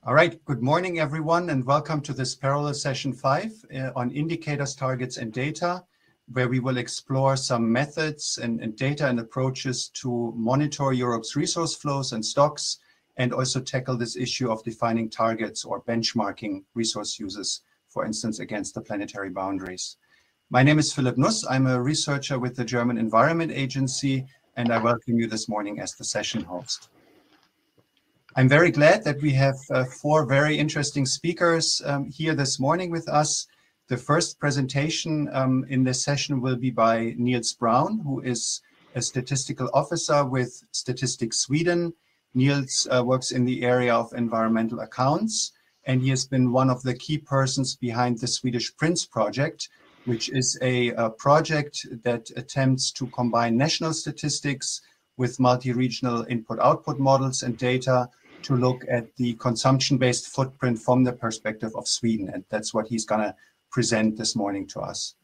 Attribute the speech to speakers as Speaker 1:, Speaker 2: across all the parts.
Speaker 1: All right, good morning, everyone, and welcome to this parallel session 5 on indicators, targets, and data, where we will explore some methods and data and approaches to monitor Europe's resource flows and stocks, and also tackle this issue of defining targets or benchmarking resource uses, for instance, against the planetary boundaries. My name is Philipp Nuss. I'm a researcher with the German Environment Agency, and I welcome you this morning as the session host. I'm very glad that we have 4 very interesting speakers here this morning with us. The first presentation in this session will be by Niels Brown, who is a statistical officer with Statistics Sweden. Niels works in the area of environmental accounts, and he has been one of the key persons behind the Swedish PRINCE project, which is a project that attempts to combine national statistics with multi-regional input-output models and data to look at the consumption-based footprint from the perspective of Sweden. And that's what he's going to present this morning to us.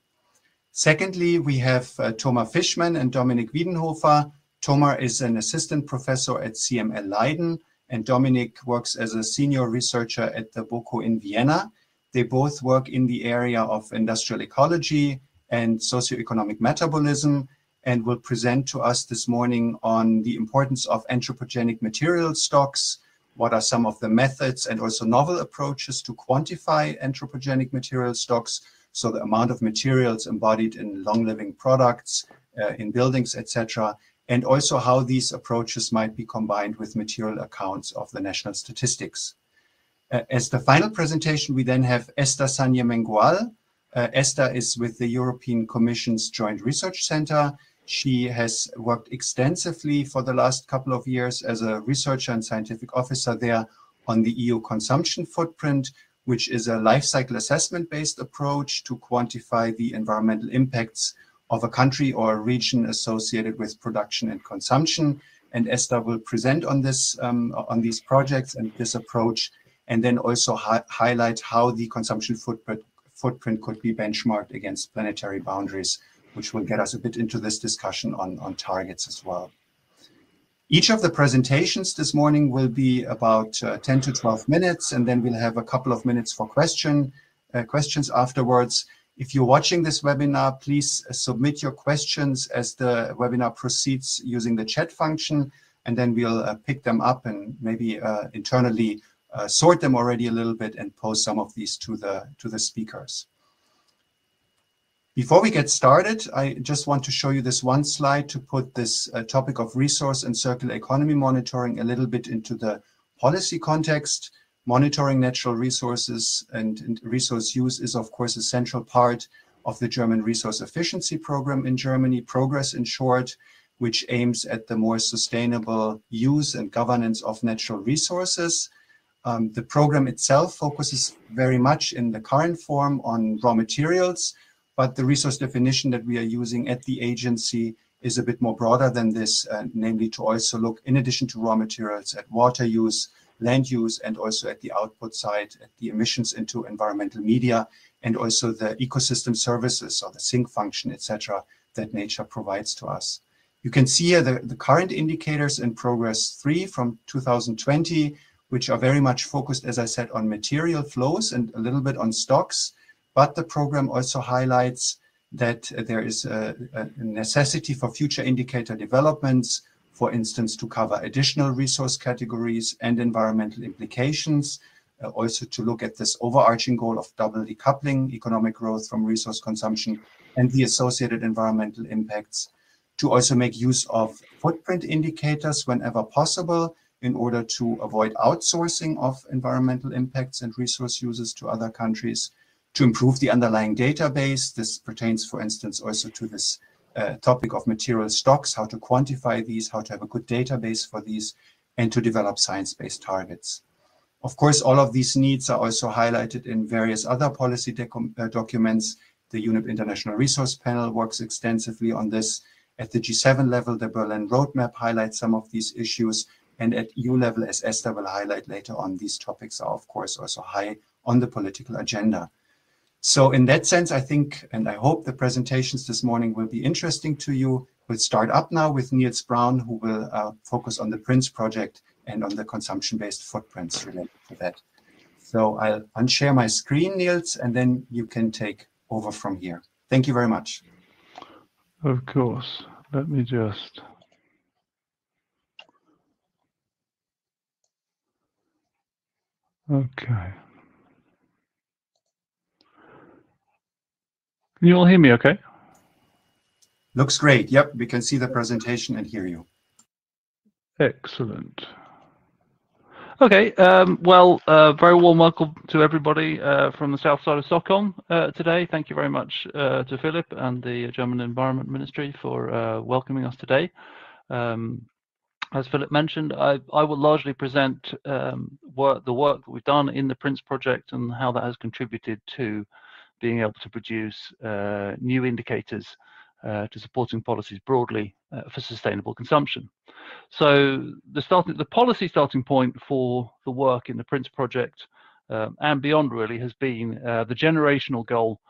Speaker 1: Secondly, we have Thomas Fischmann and Dominik Wiedenhofer. Thomas is an assistant professor at CML Leiden, and Dominik works as a senior researcher at the BOKU in Vienna. They both work in the area of industrial ecology and socioeconomic metabolism, and will present to us this morning on the importance of anthropogenic material stocks, what are some of the methods and also novel approaches to quantify anthropogenic material stocks, so the amount of materials embodied in long-living products, in buildings, etc., and also how these approaches might be combined with material accounts of the national statistics. As the final presentation, we then have Esther Sanye Mengual. Esther is with the European Commission's Joint Research Center. She has worked extensively for the last couple of years as a researcher and scientific officer there on the EU consumption footprint, which is a life cycle assessment-based approach to quantify the environmental impacts of a country or a region associated with production and consumption. And Esther will present on this, on these projects and this approach, and then also highlight how the consumption footprint could be benchmarked against planetary boundaries, which will get us a bit into this discussion on targets as well. Each of the presentations this morning will be about 10 to 12 minutes, and then we'll have a couple of minutes for questions afterwards. If you're watching this webinar, please submit your questions as the webinar proceeds using the chat function, and then we'll pick them up and maybe internally sort them already a little bit and pose some of these to the speakers. Before we get started, I just want to show you this one slide to put this topic of resource and circular economy monitoring a little bit into the policy context. Monitoring natural resources and resource use is, of course, a central part of the German resource efficiency program in Germany, PROGRESS in short, which aims at the more sustainable use and governance of natural resources. The program itself focuses very much in the current form on raw materials, but the resource definition that we are using at the agency is a bit more broader than this, namely to also look, in addition to raw materials, at water use, land use, and also at the output side, at the emissions into environmental media, and also the ecosystem services or the sink function, etc., that nature provides to us. You can see here the current indicators in PROGRESS 3 from 2020, which are very much focused, as I said, on material flows and a little bit on stocks. But the program also highlights that there is a necessity for future indicator developments, for instance, to cover additional resource categories and environmental implications, also to look at this overarching goal of double decoupling economic growth from resource consumption and the associated environmental impacts, to also make use of footprint indicators whenever possible in order to avoid outsourcing of environmental impacts and resource uses to other countries, to improve the underlying database. This pertains, for instance, also to this topic of material stocks, how to quantify these, how to have a good database for these, and to develop science-based targets. Of course, all of these needs are also highlighted in various other policy documents. The UNEP International Resource Panel works extensively on this. At the G7 level, the Berlin Roadmap highlights some of these issues. And at EU level, as Esther will highlight later on, these topics are, of course, also high on the political agenda. So in that sense, I think, and I hope the presentations this morning will be interesting to you. will start up now with Niels Brown, who will focus on the Prince project and on the consumption-based footprints related to that. So I'll unshare my screen, Niels, and then you can take over from here. Thank you very much.
Speaker 2: Of course. Let me just... Okay. Can you all hear me okay?
Speaker 1: Looks great. Yep, we can see the presentation and hear you.
Speaker 2: Excellent. Okay, well, very warm welcome to everybody from the south side of Stockholm today. Thank you very much to Philip and the German Environment Ministry for welcoming us today. As Philip mentioned, I will largely present the work that we've done in the Prince project and how that has contributed to being able to produce new indicators to supporting policies broadly for sustainable consumption. So the policy starting point for the work in the Prince project and beyond really has been the generational goal,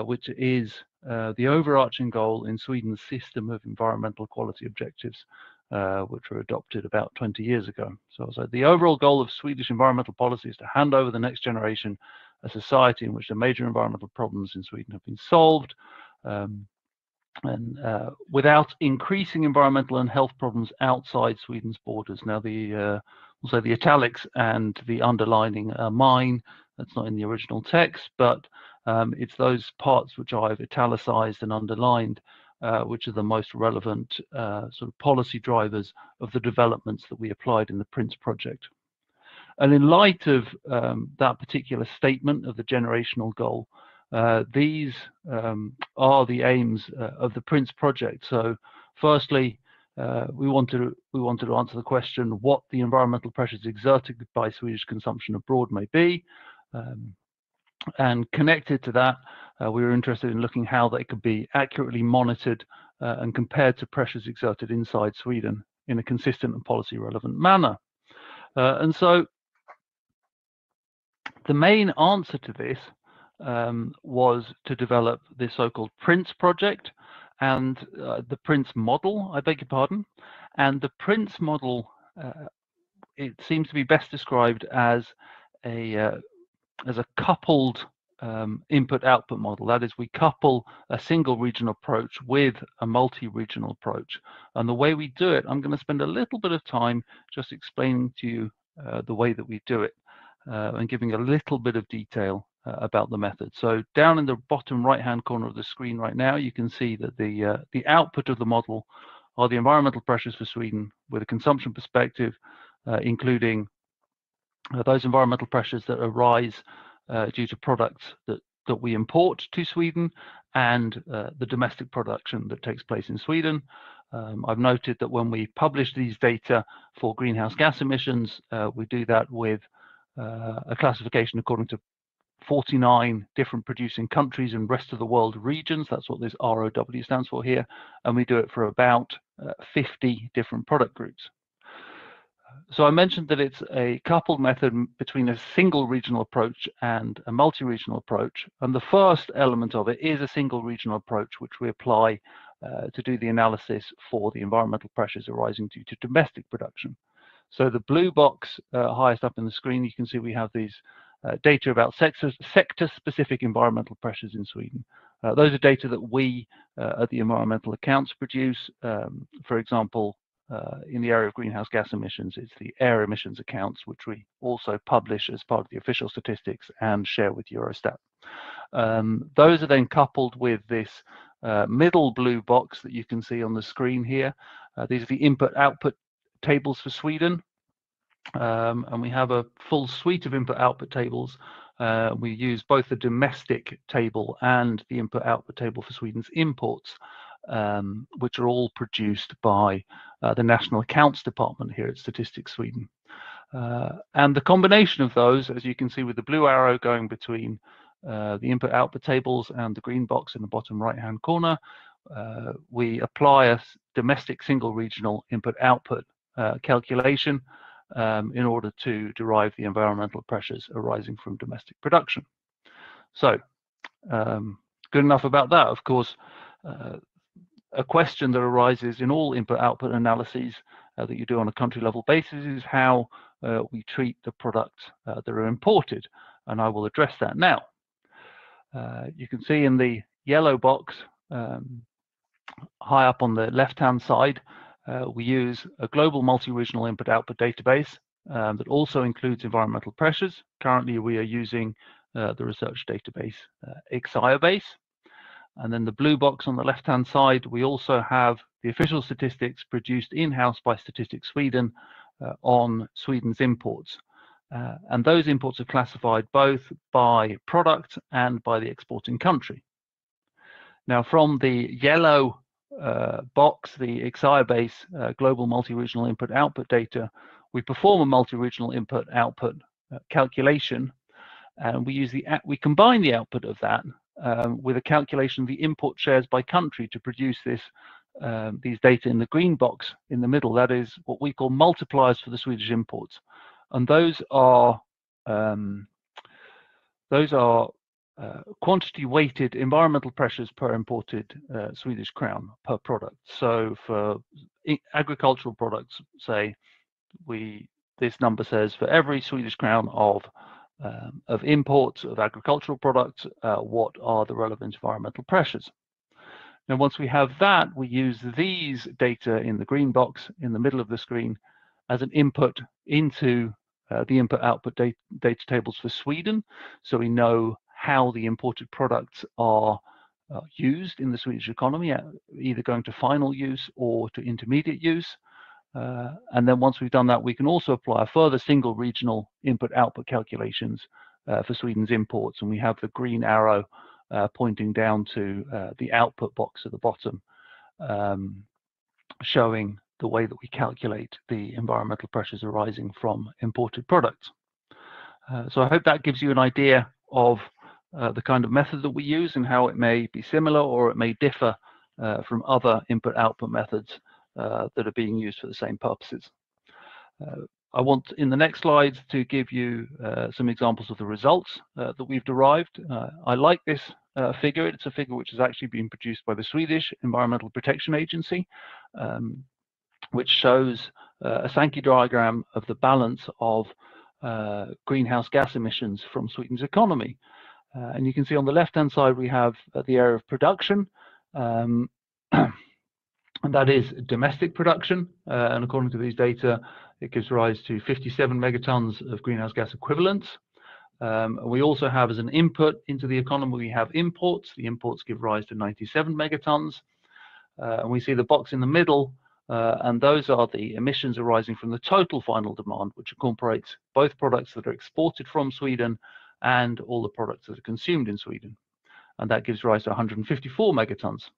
Speaker 2: which is the overarching goal in Sweden's system of environmental quality objectives, which were adopted about 20 years ago. So the overall goal of Swedish environmental policy is to hand over the next generation a society in which the major environmental problems in Sweden have been solved, and without increasing environmental and health problems outside Sweden's borders. Now, also the italics and the underlining are mine. That's not in the original text, but it's those parts which I've italicized and underlined, which are the most relevant sort of policy drivers of the developments that we applied in the Prince project. And in light of that particular statement of the generational goal, these are the aims of the Prince project. So firstly, we wanted to answer the question what the environmental pressures exerted by Swedish consumption abroad may be. And connected to that, we were interested in looking how they could be accurately monitored and compared to pressures exerted inside Sweden in a consistent and policy relevant manner. And so the main answer to this was to develop the so-called Prince project and the Prince model, I beg your pardon. And the Prince model, it seems to be best described as a coupled input-output model. That is, we couple a single regional approach with a multi-regional approach. And the way we do it, I'm going to spend a little bit of time just explaining to you the way that we do it and giving a little bit of detail about the method. So down in the bottom right-hand corner of the screen right now, you can see that the output of the model are the environmental pressures for Sweden with a consumption perspective, including those environmental pressures that arise due to products that we import to Sweden and the domestic production that takes place in Sweden. I've noted that when we publish these data for greenhouse gas emissions, we do that with a classification according to 49 different producing countries and rest of the world regions. That's what this ROW stands for here. And we do it for about 50 different product groups. So I mentioned that it's a coupled method between a single regional approach and a multi-regional approach. And the first element of it is a single regional approach, which we apply to do the analysis for the environmental pressures arising due to domestic production. So the blue box highest up in the screen, you can see we have these data about sector-specific environmental pressures in Sweden. Those are data that we at the environmental accounts produce. For example, in the area of greenhouse gas emissions, it's the air emissions accounts, which we also publish as part of the official statistics and share with Eurostat. Those are then coupled with this middle blue box that you can see on the screen here. These are the input-output tables for Sweden. And we have a full suite of input-output tables. We use both the domestic table and the input-output table for Sweden's imports, which are all produced by the National Accounts Department here at Statistics Sweden. And the combination of those, as you can see with the blue arrow going between the input-output tables and the green box in the bottom right-hand corner, we apply a domestic single regional input-output calculation in order to derive the environmental pressures arising from domestic production. So, good enough about that. Of course, a question that arises in all input-output analyses that you do on a country-level basis is how we treat the products that are imported, and I will address that now. You can see in the yellow box high up on the left-hand side, we use a global multi-regional input-output database that also includes environmental pressures. Currently, we are using the research database EXIOBase. And then the blue box on the left-hand side, we also have the official statistics produced in-house by Statistics Sweden on Sweden's imports. And those imports are classified both by product and by the exporting country. Now, from the yellow box, the EXIOBase global multi-regional input-output data, we perform a multi-regional input-output calculation, and we combine the output of that with a calculation of the import shares by country to produce these data in the green box in the middle. That is what we call multipliers for the Swedish imports, and those are quantity-weighted environmental pressures per imported Swedish crown per product. So for agricultural products, say, this number says for every Swedish crown of imports of agricultural products, what are the relevant environmental pressures? Now, once we have that, we use these data in the green box in the middle of the screen as an input into the input-output data tables for Sweden, so we know how the imported products are used in the Swedish economy, either going to final use or to intermediate use. And then once we've done that, we can also apply a further single regional input-output calculations for Sweden's imports, and we have the green arrow pointing down to the output box at the bottom, showing the way that we calculate the environmental pressures arising from imported products. So I hope that gives you an idea of the kind of method that we use and how it may be similar or it may differ from other input-output methods that are being used for the same purposes. I want in the next slides to give you some examples of the results that we've derived. I like this figure. It's a figure which has actually been produced by the Swedish Environmental Protection Agency, which shows a Sankey diagram of the balance of greenhouse gas emissions from Sweden's economy. And you can see on the left-hand side we have the area of production, and that is domestic production, and according to these data, it gives rise to 57 megatons of greenhouse gas equivalents. We also have as an input into the economy, we have imports. The imports give rise to 97 megatons. And we see the box in the middle, and those are the emissions arising from the total final demand, which incorporates both products that are exported from Sweden and all the products that are consumed in Sweden. And that gives rise to 154 megatons.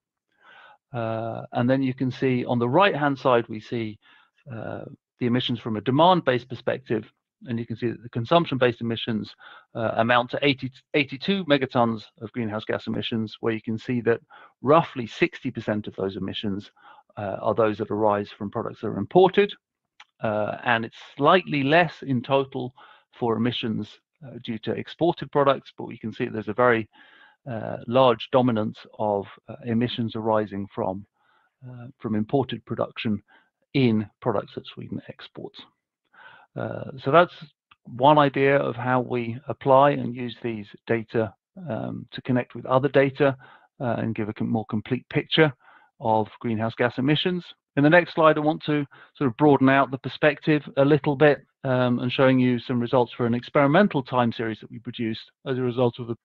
Speaker 2: And then you can see on the right-hand side, we see the emissions from a demand-based perspective, and you can see that the consumption-based emissions amount to 82 megatons of greenhouse gas emissions, where you can see that roughly 60% of those emissions are those that arise from products that are imported, and it's slightly less in total for emissions due to exported products, but we can see that there's a very large dominance of emissions arising from imported production in products that Sweden exports. So that's one idea of how we apply and use these data to connect with other data and give a more complete picture of greenhouse gas emissions. In the next slide, I want to sort of broaden out the perspective a little bit and showing you some results for an experimental time series that we produced as a result of the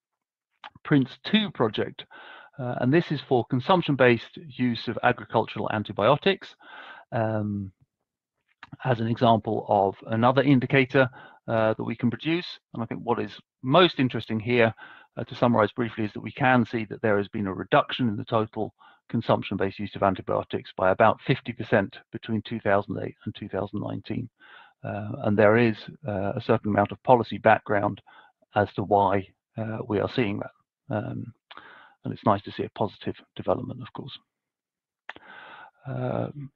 Speaker 2: PRINCE2 project. And this is for consumption-based use of agricultural antibiotics. As an example of another indicator that we can produce. And I think what is most interesting here, to summarize briefly, is that we can see that there has been a reduction in the total consumption-based use of antibiotics by about 50% between 2008 and 2019. And there is a certain amount of policy background as to why we are seeing that. And it's nice to see a positive development, of course.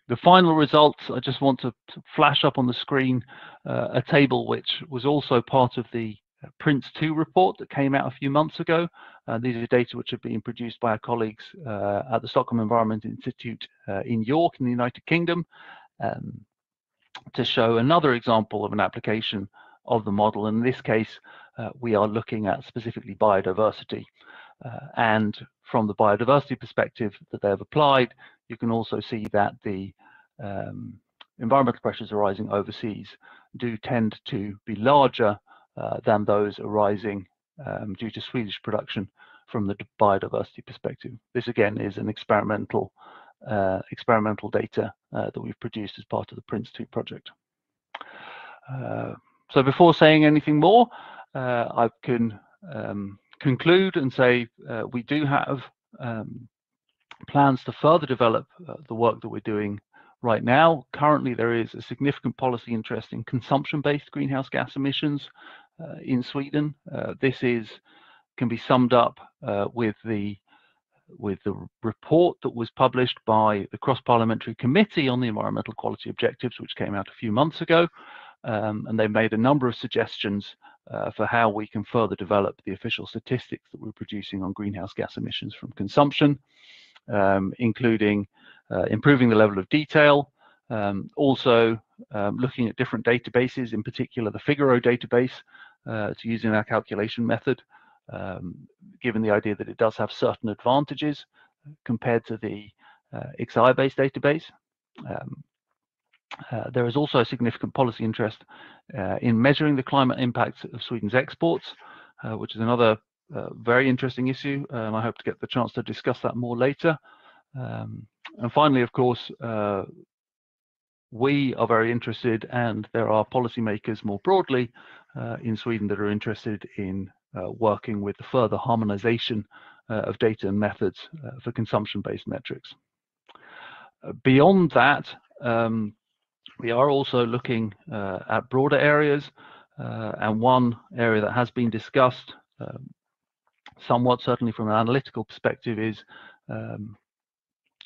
Speaker 2: The final results, I just want to flash up on the screen a table which was also part of the PRINCE2 report that came out a few months ago. These are data which are being produced by our colleagues at the Stockholm Environment Institute in York in the United Kingdom, to show another example of an application of the model. In this case, we are looking at specifically biodiversity. And from the biodiversity perspective that they have applied, you can also see that the environmental pressures arising overseas do tend to be larger than those arising due to Swedish production from the biodiversity perspective. This again is an experimental data that we've produced as part of the PRINCE2 project. So before saying anything more, I can conclude and say we do have plans to further develop the work that we're doing right now. Currently, there is a significant policy interest in consumption-based greenhouse gas emissions in Sweden. This can be summed up with the report that was published by the Cross-Parliamentary Committee on the Environmental Quality Objectives, which came out a few months ago. And they made a number of suggestions for how we can further develop the official statistics that we're producing on greenhouse gas emissions from consumption, including improving the level of detail, also looking at different databases, in particular the Figaro database, to use in our calculation method, given the idea that it does have certain advantages compared to the XI-based database. There is also a significant policy interest in measuring the climate impacts of Sweden's exports, which is another very interesting issue, and I hope to get the chance to discuss that more later. And finally, of course, we are very interested, and there are policymakers more broadly in Sweden that are interested in working with the further harmonization of data and methods for consumption-based metrics. Beyond that, we are also looking at broader areas, and one area that has been discussed somewhat, certainly from an analytical perspective, is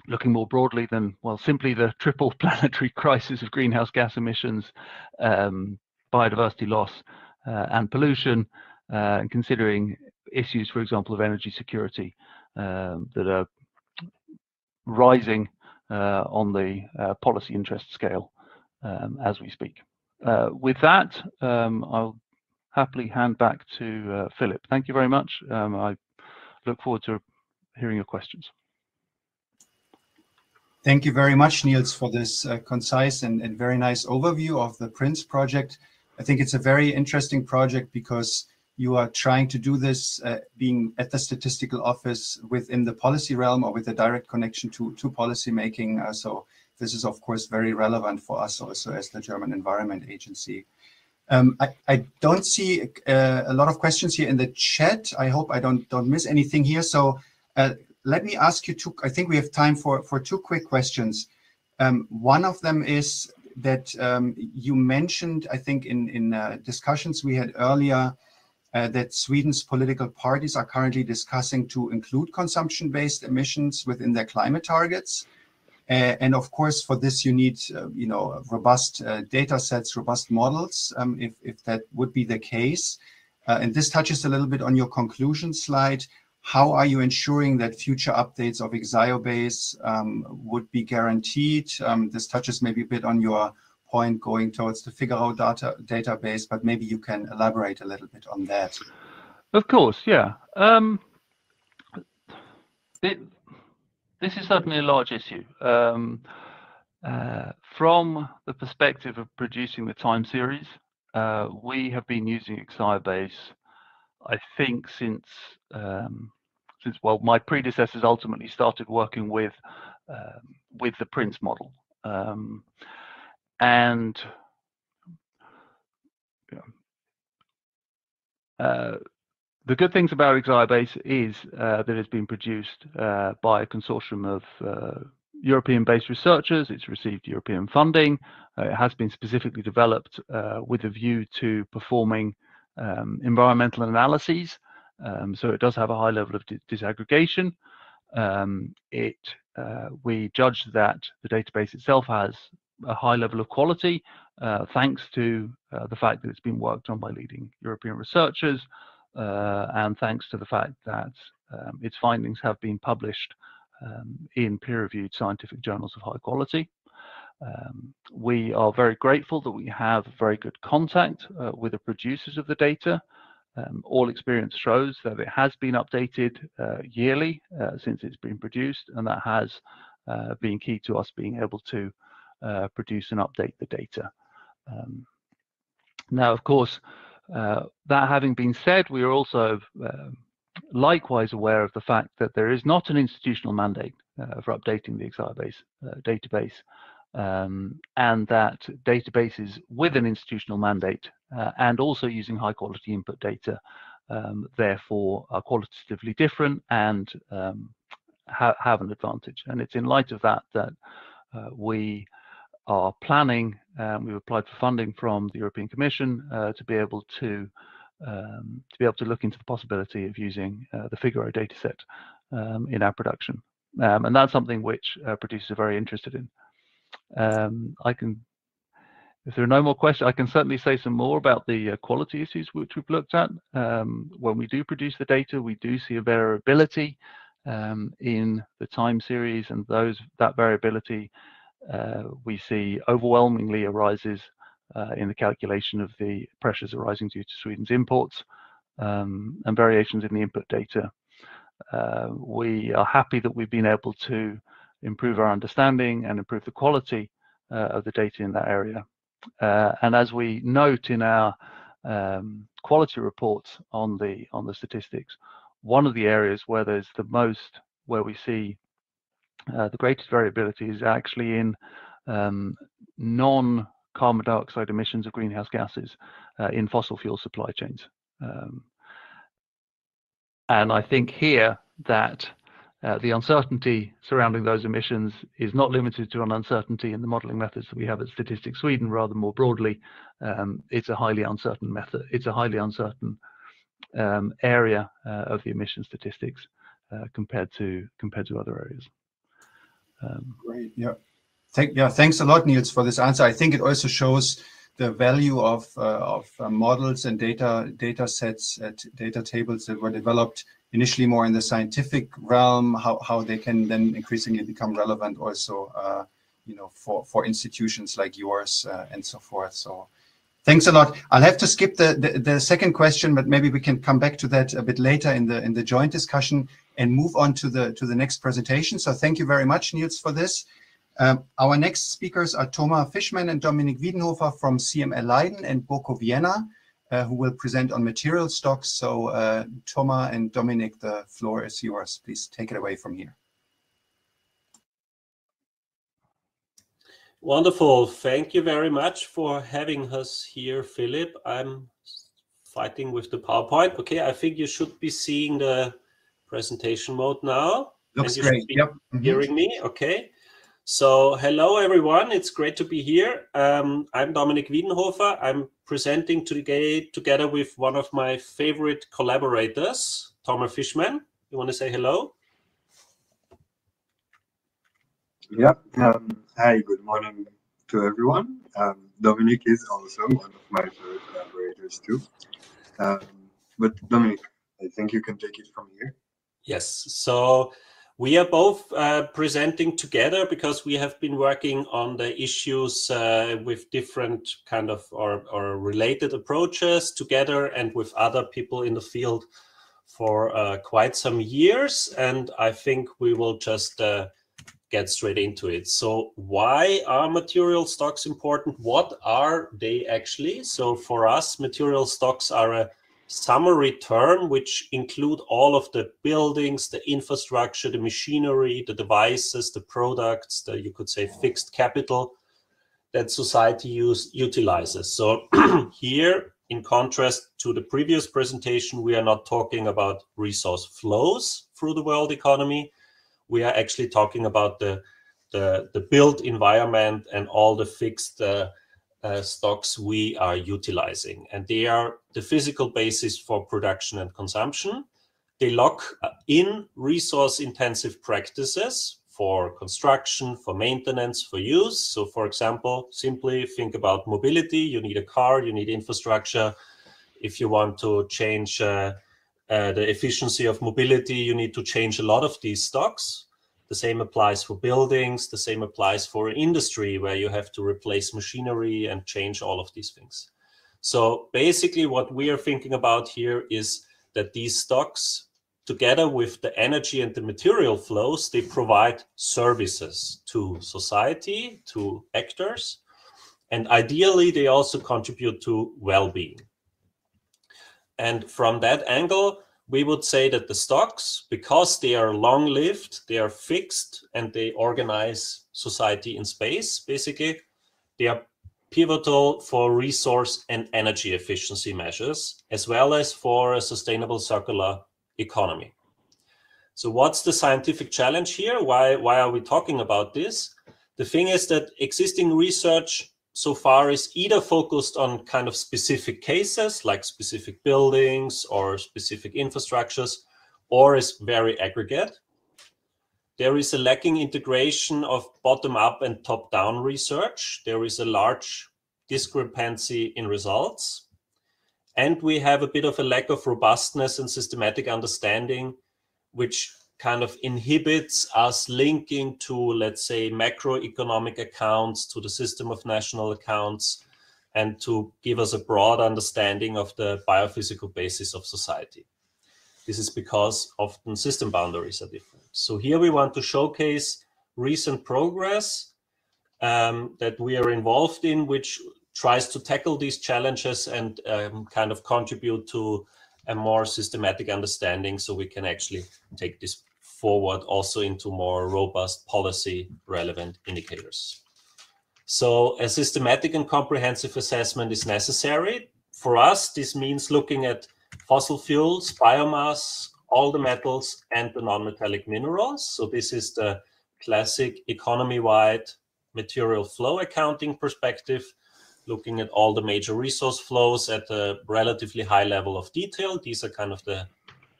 Speaker 2: looking more broadly than, well, simply the triple planetary crisis of greenhouse gas emissions, biodiversity loss, and pollution, and considering issues, for example, of energy security that are rising on the policy interest scale as we speak. With that, I'll happily hand back to Philip. Thank you very much. I look forward to hearing your questions.
Speaker 1: Thank you very much, Niels, for this concise and very nice overview of the PRINCE project. I think it's a very interesting project because you are trying to do this being at the statistical office within the policy realm or with a direct connection to policy making. So this is, of course, very relevant for us also as the German Environment Agency. I don't see a lot of questions here in the chat. I hope I don't miss anything here. So let me ask you two. I think we have time for two quick questions. One of them is that you mentioned, I think in discussions we had earlier, that Sweden's political parties are currently discussing to include consumption-based emissions within their climate targets. And of course, for this, you need robust data sets, robust models, if that would be the case. And this touches a little bit on your conclusion slide. How are you ensuring that future updates of Exiobase would be guaranteed? This touches maybe a bit on your point going towards the Figaro database, but maybe you can elaborate a little bit on that.
Speaker 2: Of course, yeah. This is certainly a large issue. From the perspective of producing the time series, we have been using Exiobase, I think, since well, my predecessors ultimately started working with the PRINCE model. And the good things about Exiobase is that it's been produced by a consortium of European-based researchers. It's received European funding. It has been specifically developed with a view to performing environmental analyses. So it does have a high level of disaggregation. We judge that the database itself has a high level of quality, thanks to the fact that it's been worked on by leading European researchers, and thanks to the fact that its findings have been published in peer-reviewed scientific journals of high quality. We are very grateful that we have very good contact with the producers of the data. All experience shows that it has been updated yearly since it's been produced, and that has been key to us being able to produce and update the data. Now, of course, that having been said, we are also likewise aware of the fact that there is not an institutional mandate for updating the XIBase database, and that databases with an institutional mandate and also using high quality input data therefore are qualitatively different and have an advantage. And it's in light of that that we are planning, we've applied for funding from the European Commission to be able to look into the possibility of using the Figaro dataset in our production, and that's something which producers are very interested in. If there are no more questions, I can certainly say some more about the quality issues which we've looked at. When we do produce the data, we do see a variability in the time series, and that variability we see overwhelmingly arises in the calculation of the pressures arising due to Sweden's imports, and variations in the input data. We are happy that we've been able to improve our understanding and improve the quality of the data in that area. And as we note in our quality reports on the statistics, one of the areas where where we see the greatest variability is actually in non-carbon dioxide emissions of greenhouse gases in fossil fuel supply chains. And I think here that the uncertainty surrounding those emissions is not limited to an uncertainty in the modeling methods that we have at Statistics Sweden. Rather more broadly, it's a highly uncertain method. It's a highly uncertain area of the emission statistics compared to other areas.
Speaker 1: Great. Yeah. Thanks a lot, Niels, for this answer. I think it also shows the value of models and data sets, data tables that were developed initially more in the scientific realm, how they can then increasingly become relevant also, for institutions like yours and so forth. So thanks a lot. I'll have to skip the second question, but maybe we can come back to that a bit later in the joint discussion and move on to the next presentation. So thank you very much, Niels, for this. Our next speakers are Thomas Fischmann and Dominik Wiedenhofer from CML Leiden and BOKO Vienna, who will present on material stocks. So Thomas and Dominik, the floor is yours. Please take it away from here.
Speaker 3: Wonderful. Thank you very much for having us here, Philip. I'm fighting with the PowerPoint. Okay, I think you should be seeing the presentation mode now.
Speaker 1: Looks great. Yep.
Speaker 3: Hearing me? Okay. So hello, everyone. It's great to be here. I'm Dominik Wiedenhofer. I'm presenting today together with one of my favorite collaborators, Thomas Fischmann. You want to say hello?
Speaker 4: Yeah. Hi, good morning to everyone. Dominik is also one of my favorite collaborators too. But Dominik, I think you can take it from here.
Speaker 3: Yes. So we are both presenting together because we have been working on the issues with different kind of or related approaches together and with other people in the field for quite some years. And I think we will just get straight into it. So why are material stocks important? What are they actually? So for us, material stocks are a summary term which include all of the buildings, the infrastructure, the machinery, the devices, the products, the, you could say, fixed capital that society utilizes. So here, in contrast to the previous presentation, we are not talking about resource flows through the world economy. We are actually talking about the built environment and all the fixed stocks we are utilizing. And they are the physical basis for production and consumption. They lock in resource-intensive practices for construction, for maintenance, for use. So for example, simply think about mobility. You need a car, you need infrastructure. If you want to change the efficiency of mobility, you need to change a lot of these stocks. The same applies for buildings. The same applies for industry, where you have to replace machinery and change all of these things. So basically what we are thinking about here is that these stocks, together with the energy and the material flows, they provide services to society, to actors, and ideally they also contribute to well-being. And from that angle, we would say that the stocks, because they are long-lived, they are fixed, and they organize society in space, basically, they are pivotal for resource and energy efficiency measures, as well as for a sustainable circular economy. So what's the scientific challenge here? Why are we talking about this? The thing is that existing research so far is either focused on kind of specific cases, like specific buildings or specific infrastructures, or is very aggregate. There is a lacking integration of bottom-up and top-down research. There is a large discrepancy in results. And we have a bit of a lack of robustness and systematic understanding, which kind of inhibits us linking to, let's say, macroeconomic accounts, to the system of national accounts, and to give us a broad understanding of the biophysical basis of society. This is because often system boundaries are different. So here we want to showcase recent progress that we are involved in, which tries to tackle these challenges and kind of contribute to a more systematic understanding, so we can actually take this forward also into more robust policy relevant indicators. So a systematic and comprehensive assessment is necessary. For us, this means looking at fossil fuels, biomass, all the metals, and the non-metallic minerals. So this is the classic economy-wide material flow accounting perspective, looking at all the major resource flows at a relatively high level of detail. These are kind of the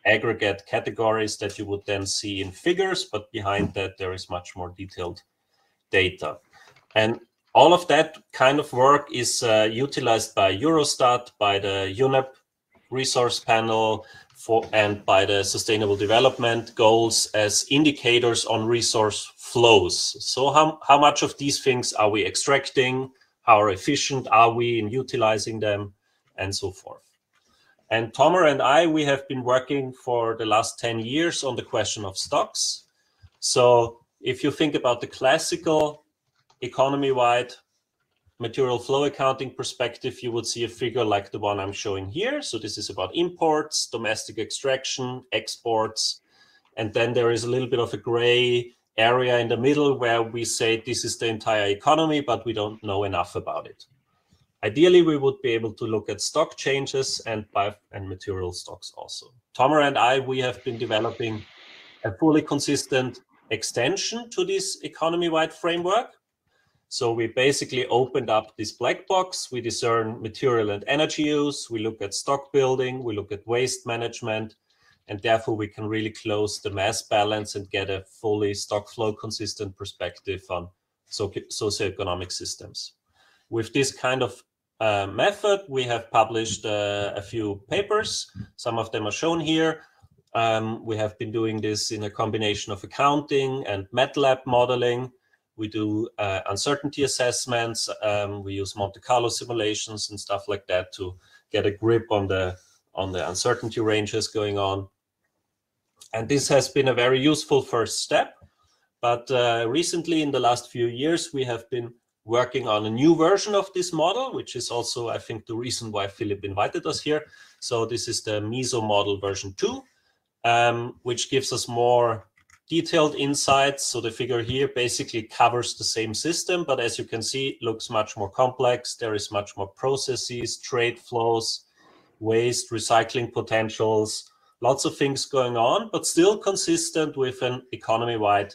Speaker 3: aggregate categories that you would then see in figures, but behind that there is much more detailed data. And all of that kind of work is utilized by Eurostat, by the UNEP resource panel, and by the Sustainable Development Goals as indicators on resource flows. So how much of these things are we extracting? How efficient are we in utilizing them? And so forth. And Tomer and I, we have been working for the last 10 years on the question of stocks. So if you think about the classical economy-wide material flow accounting perspective, you would see a figure like the one I'm showing here. So this is about imports, domestic extraction, exports. And then there is a little bit of a gray area in the middle where we say this is the entire economy, but we don't know enough about it. Ideally, we would be able to look at stock changes and material stocks also. Tomer and I, we have been developing a fully consistent extension to this economy-wide framework. So we basically opened up this black box. We discern material and energy use. We look at stock building. We look at waste management. And therefore, we can really close the mass balance and get a fully stock flow consistent perspective on socioeconomic systems. With this kind of method, we have published a few papers. Some of them are shown here. We have been doing this in a combination of accounting and MATLAB modeling. We do uncertainty assessments. We use Monte Carlo simulations and stuff like that to get a grip on the uncertainty ranges going on. And this has been a very useful first step. But recently, in the last few years, we have been working on a new version of this model, which is also, I think, the reason why Philip invited us here. So this is the MESO model version 2, which gives us more detailed insights. So the figure here basically covers the same system, but as you can see, it looks much more complex. There is much more processes, trade flows, waste, recycling potentials, lots of things going on, but still consistent with an economy-wide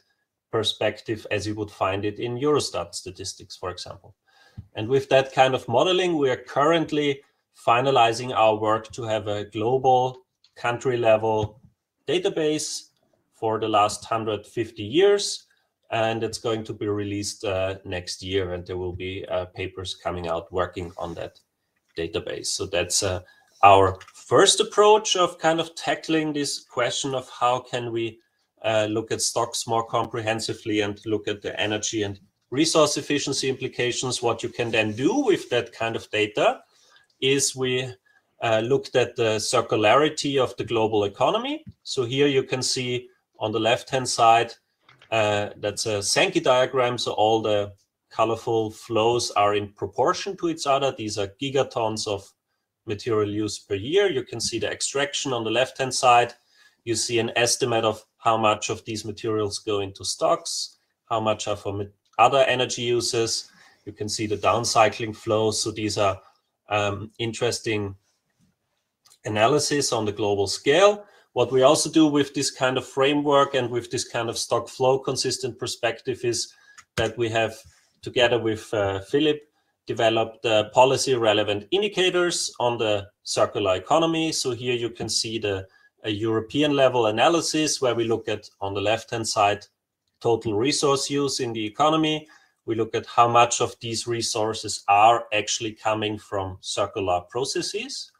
Speaker 3: perspective as you would find it in Eurostat statistics, for example. And with that kind of modeling, we are currently finalizing our work to have a global country-level database for the last 150 years, and it's going to be released next year, and there will be papers coming out working on that database. So that's our first approach of kind of tackling this question of how can we look at stocks more comprehensively and look at the energy and resource efficiency implications. What you can then do with that kind of data is we looked at the circularity of the global economy. So here you can see on the left-hand side, that's a Sankey diagram. So all the colorful flows are in proportion to each other. These are gigatons of material use per year. You can see the extraction on the left-hand side. You see an estimate of how much of these materials go into stocks, how much are for other energy uses. You can see the downcycling flows. So these are interesting analysis on the global scale. What we also do with this kind of framework and with this kind of stock flow consistent perspective is that we have, together with Philip, developed policy relevant indicators on the circular economy. So here you can see a European level analysis where we look at, on the left-hand side, total resource use in the economy. We look at how much of these resources are actually coming from circular processes,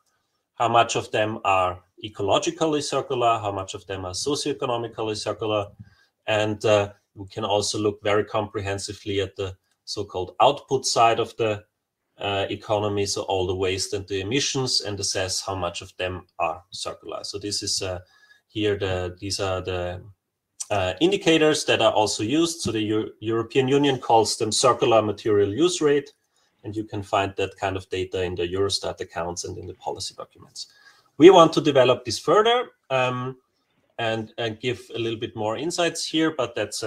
Speaker 3: how much of them are ecologically circular, how much of them are socioeconomically circular. And we can also look very comprehensively at the so-called output side of the economy, so all the waste and the emissions, and assess how much of them are circular. So this is these are the indicators that are also used. So the European Union calls them circular material use rate, and you can find that kind of data in the Eurostat accounts and in the policy documents. We want to develop this further and give a little bit more insights here, but that's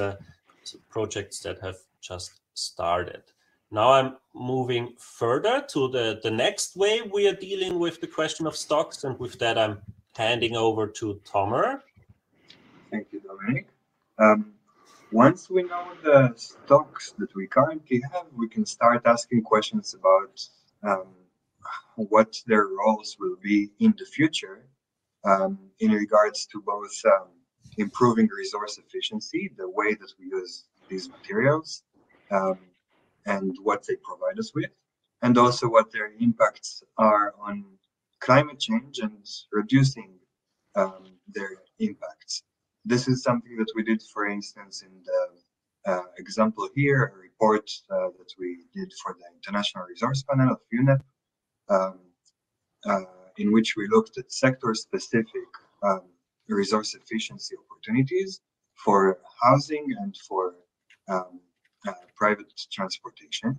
Speaker 3: projects that have just started. Now I'm moving further to the next way we are dealing with the question of stocks, and with that I'm handing over to Tomer.
Speaker 4: Thank you, Dominic. Once we know the stocks that we currently have, we can start asking questions about what their roles will be in the future in regards to both improving resource efficiency, the way that we use these materials, and what they provide us with, and also what their impacts are on climate change and reducing their impacts. This is something that we did, for instance, in the example here, a report that we did for the International Resource Panel of UNEP, in which we looked at sector-specific resource efficiency opportunities for housing and for private transportation,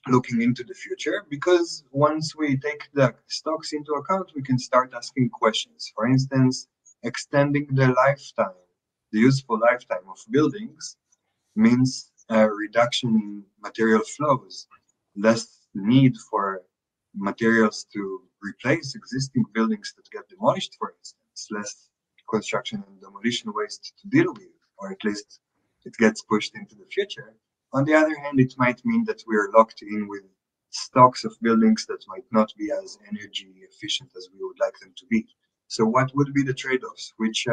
Speaker 4: looking into the future, because once we take the stocks into account, we can start asking questions. For instance, extending the lifetime, the useful lifetime of buildings means a reduction in material flows, less need for materials to replace existing buildings that get demolished, for instance, less construction and demolition waste to deal with, or at least it gets pushed into the future. On the other hand, it might mean that we're locked in with stocks of buildings that might not be as energy efficient as we would like them to be. So what would be the trade-offs? Which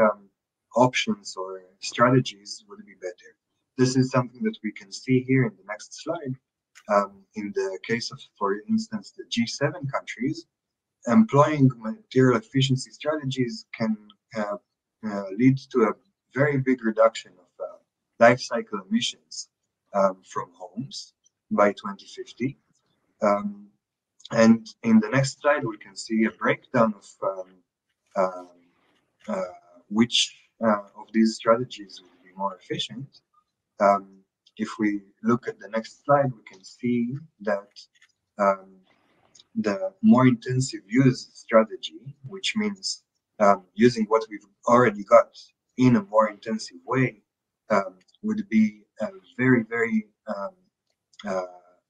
Speaker 4: options or strategies would be better? This is something that we can see here in the next slide. In the case of, for instance, the G7 countries, employing material efficiency strategies can lead to a very big reduction of life cycle emissions from homes by 2050. And in the next slide, we can see a breakdown of which of these strategies will be more efficient. If we look at the next slide, we can see that the more intensive use strategy, which means using what we've already got in a more intensive way, would be a very, very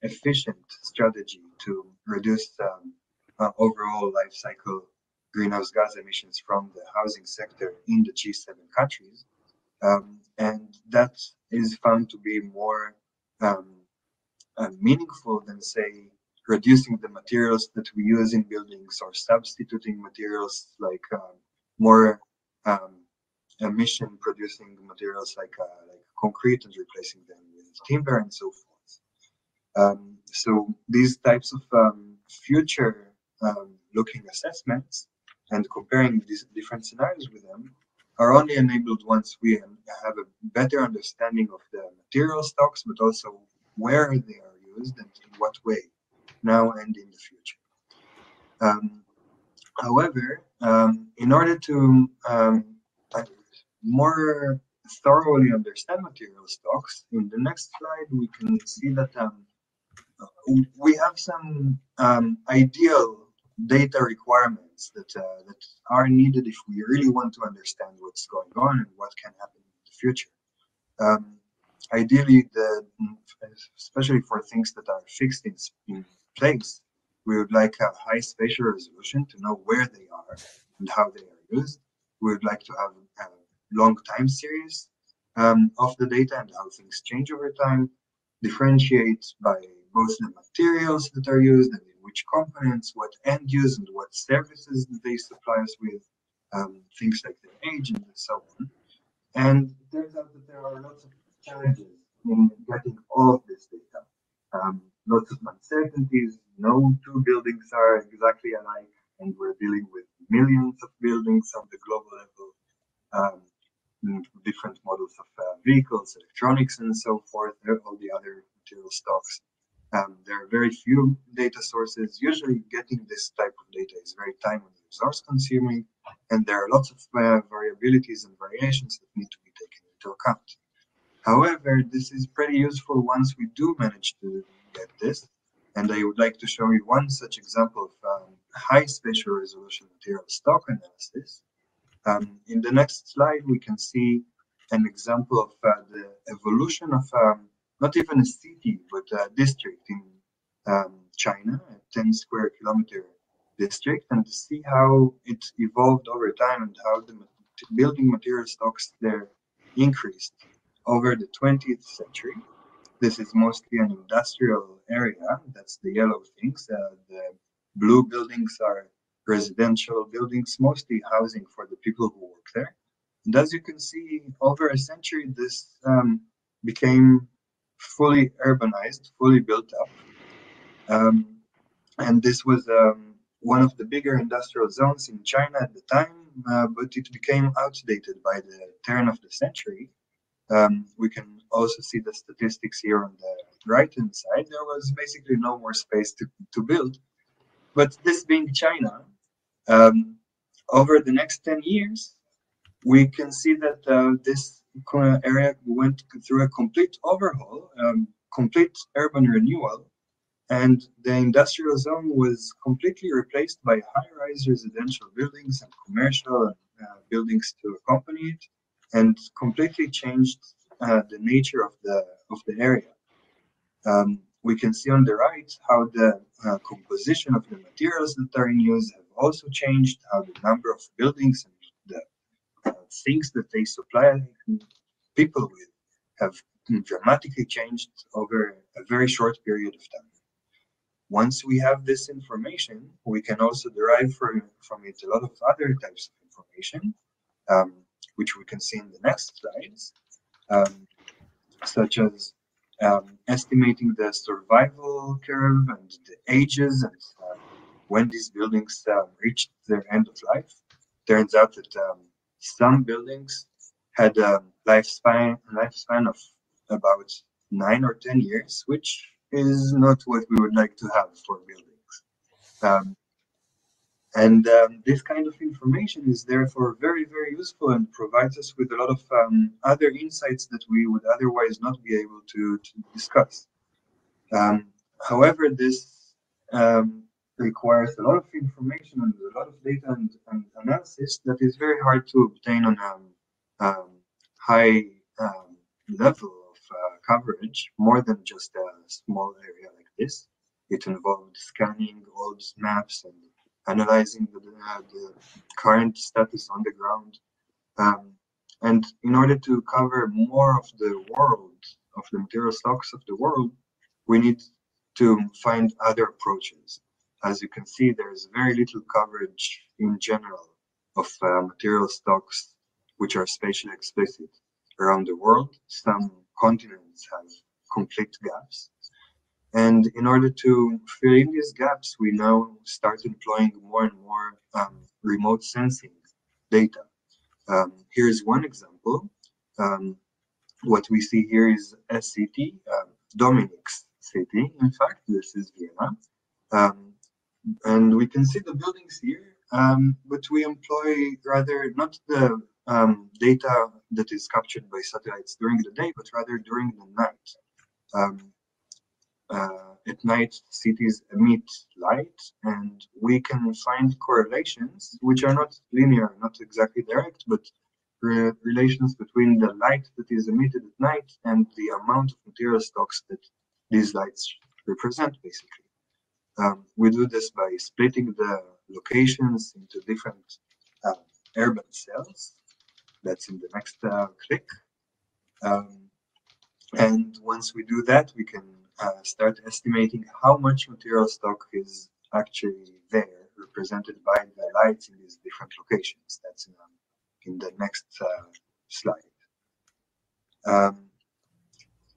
Speaker 4: efficient strategy to reduce overall life cycle greenhouse gas emissions from the housing sector in the G7 countries. And that is found to be more meaningful than, say, reducing the materials that we use in buildings or substituting materials like more emission producing materials like concrete and replacing them with timber and so forth. So these types of future looking assessments and comparing these different scenarios with them are only enabled once we have a better understanding of the material stocks, but also where they are used and in what way, now and in the future. However, in order to more thoroughly understand material stocks, in the next slide we can see that we have some ideal data requirements that are needed if we really want to understand what's going on and what can happen in the future. Ideally, especially for things that are fixed in place, we would like a high spatial resolution to know where they are and how they are used. We would like to have a long time series of the data and how things change over time, differentiate by both the materials that are used and in which components, what end use and what services they supply us with, things like their age and so on. And it turns out that there are lots of challenges in getting all of this data. Lots of uncertainties. No two buildings are exactly alike, and we're dealing with millions of buildings on the global level, different models of vehicles, electronics, and so forth, all the other material stocks. There are very few data sources. Usually getting this type of data is very time and resource consuming, and there are lots of variabilities and variations that need to be taken into account. However, this is pretty useful once we do manage to get this, and I would like to show you one such example of high spatial resolution material stock analysis. In the next slide, we can see an example of the evolution of not even a city, but a district in China, a 10 square kilometer district, and to see how it evolved over time and how the building material stocks there increased over the 20th century. This is mostly an industrial area. That's the yellow things. The blue buildings are residential buildings, mostly housing for the people who work there. And as you can see, over a century, this became fully urbanized, fully built up. And this was one of the bigger industrial zones in China at the time, but it became outdated by the turn of the century. We can also see the statistics here on the right-hand side. There was basically no more space to build. But this being China, over the next 10 years, we can see that this area went through a complete overhaul, complete urban renewal, and the industrial zone was completely replaced by high-rise residential buildings and commercial buildings to accompany it, and completely changed the nature of the area. We can see on the right how the composition of the materials that are in use have also changed, how the number of buildings and the things that they supply people with have dramatically changed over a very short period of time. Once we have this information, we can also derive from it a lot of other types of information, which we can see in the next slides, such as estimating the survival curve and the ages and when these buildings reached their end of life. Turns out that some buildings had a lifespan of about 9 or 10 years, which is not what we would like to have for buildings. This kind of information is therefore very, very useful and provides us with a lot of other insights that we would otherwise not be able to discuss. However, this requires a lot of information and a lot of data and analysis that is very hard to obtain on a high level of coverage, more than just a small area like this. It involved scanning old maps and analyzing the current status on the ground. And in order to cover more of the world, of the material stocks of the world, we need to find other approaches. As you can see, there is very little coverage in general of material stocks which are spatially explicit around the world. Some continents have complete gaps. And in order to fill in these gaps, we now start employing more and more remote sensing data. Here's one example. What we see here is a city, Dominic's city, in fact, this is Vienna. And we can see the buildings here, but we employ rather not the data that is captured by satellites during the day, but rather during the night. At night, cities emit light, and we can find correlations which are not linear, not exactly direct, but relations between the light that is emitted at night and the amount of material stocks that these lights represent, basically. We do this by splitting the locations into different urban cells. That's in the next click. And once we do that, we can start estimating how much material stock is actually there, represented by the lights in these different locations. That's in the next slide.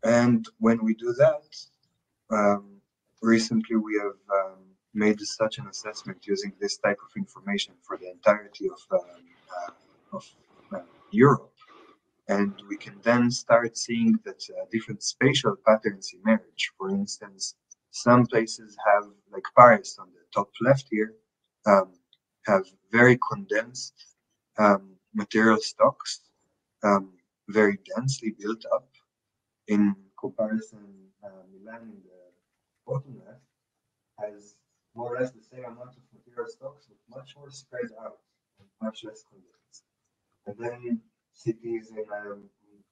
Speaker 4: And when we do that, recently we have made such an assessment using this type of information for the entirety of Europe. And we can then start seeing that different spatial patterns emerge. For instance, some places have, like Paris on the top left here, have very condensed material stocks, very densely built up. In comparison, Milan in the bottom left has more or less the same amount of material stocks, but much more spread out and much less condensed. And then cities in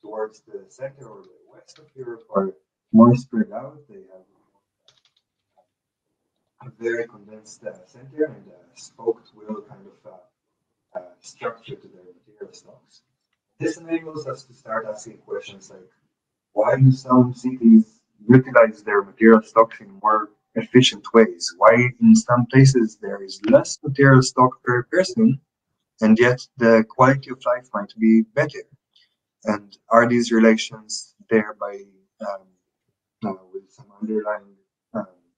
Speaker 4: towards the center or the west of Europe are more spread out. They have a very condensed center and a spoked wheel kind of structure to their material stocks. This enables us to start asking questions like, why do some cities utilize their material stocks in more efficient ways? Why in some places there is less material stock per person, and yet the quality of life might be better? And are these relations there by with some underlying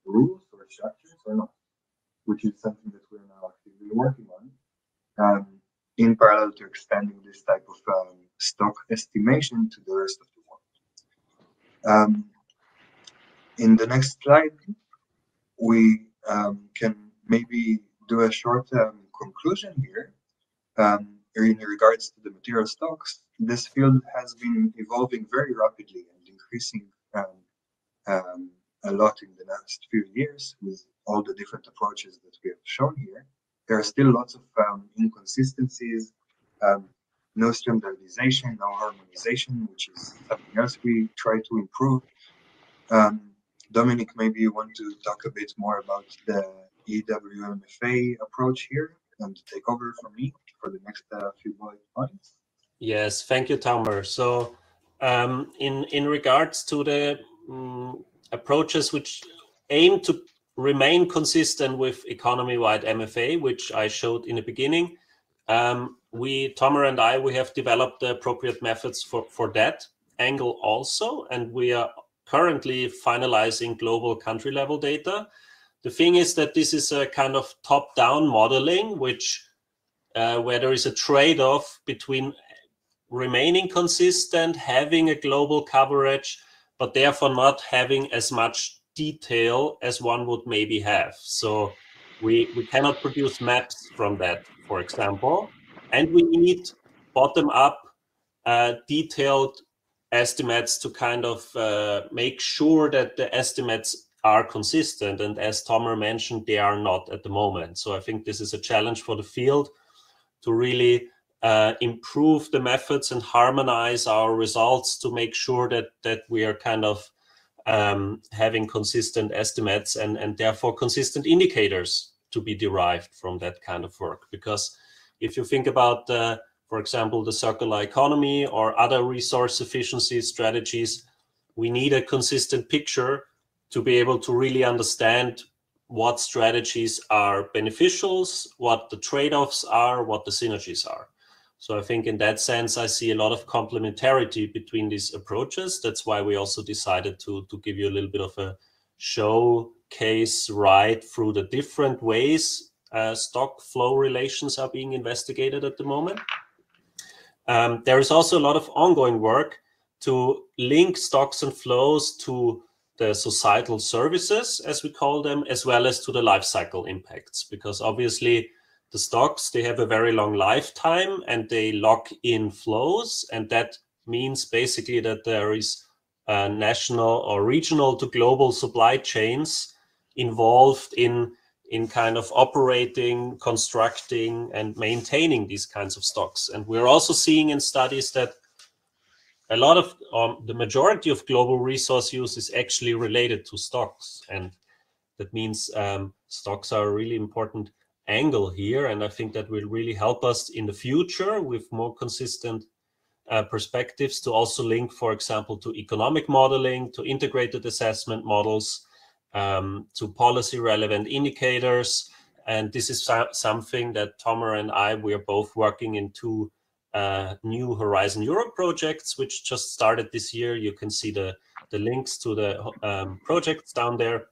Speaker 4: rules or structures or not? Which is something that we're now actively working on, in parallel to expanding this type of stock estimation to the rest of the world. In the next slide, we can maybe do a short conclusion here. In regards to the material stocks, this field has been evolving very rapidly and increasing a lot in the last few years with all the different approaches that we have shown here. There are still lots of inconsistencies, no standardization, no harmonization, which is something else we try to improve. Dominic, maybe you want to talk a bit more about the EWMFA approach here and take over from me for the next few bullet points.
Speaker 3: Yes, thank you, Tamer. So in regards to the approaches which aim to remain consistent with economy-wide MFA, which I showed in the beginning, Tamer and I, we have developed the appropriate methods for that angle also, and we are currently finalizing global country level data. The thing is that this is a kind of top-down modeling, which where there is a trade-off between remaining consistent, having a global coverage, but therefore not having as much detail as one would maybe have. So we cannot produce maps from that, for example, and we need bottom-up detailed estimates to kind of make sure that the estimates are consistent. And as Tamer mentioned, they are not at the moment. So I think this is a challenge for the field to really improve the methods and harmonize our results to make sure that we are kind of having consistent estimates and therefore consistent indicators to be derived from that kind of work. Because if you think about, for example, the circular economy or other resource efficiency strategies, we need a consistent picture to be able to really understand what strategies are beneficial, what the trade-offs are, what the synergies are. So I think in that sense, I see a lot of complementarity between these approaches. That's why we also decided to give you a little bit of a showcase right through the different ways stock flow relations are being investigated at the moment. There is also a lot of ongoing work to link stocks and flows to the societal services, as we call them, as well as to the life cycle impacts, because obviously the stocks, they have a very long lifetime and they lock in flows. And that means basically that there is national or regional to global supply chains involved in kind of operating, constructing, and maintaining these kinds of stocks. And we're also seeing in studies that a lot of the majority of global resource use is actually related to stocks. And that means stocks are a really important angle here. And I think that will really help us in the future with more consistent perspectives to also link, for example, to economic modeling, to integrated assessment models, to policy relevant indicators. And this is something that Tomer and I, we are both working in two new Horizon Europe projects, which just started this year. You can see the links to the projects down there,